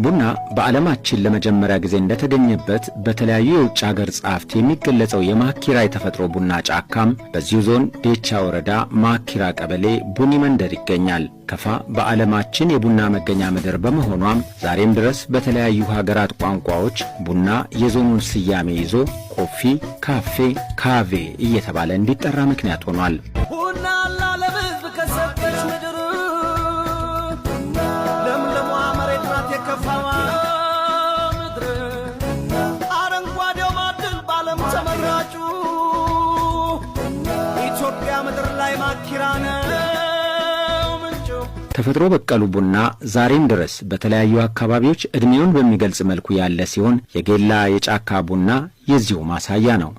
ቡና በዓለማችን ለመጀመሪያ ጊዜ እንደተገኘበት በተለያዩ የውጭ ሀገር ጻፍት የሚገለጸው የማኪራ የተፈጥሮ ቡና ጫካም በዚሁ ዞን ዴቻ ወረዳ ማኪራ ቀበሌ ቡኒ መንደር ይገኛል። ከፋ በዓለማችን የቡና መገኛ ምድር በመሆኗም ዛሬም ድረስ በተለያዩ ሀገራት ቋንቋዎች ቡና የዞኑን ስያሜ ይዞ ኮፊ፣ ካፌ፣ ካቬ እየተባለ እንዲጠራ ምክንያት ሆኗል። ቡና ለሕዝብ ከሰጠች ምድር ለምለሟ መሬት ናት የከፋዋ ምድር አረንጓዴው ማዕድን በዓለም ተመራጩ ኢትዮጵያ ምድር ላይ ማኪራ ነው ምንጩ። ተፈጥሮ በቀሉ ቡና ዛሬም ድረስ በተለያዩ አካባቢዎች እድሜውን በሚገልጽ መልኩ ያለ ሲሆን የጌላ የጫካ ቡና የዚሁ ማሳያ ነው።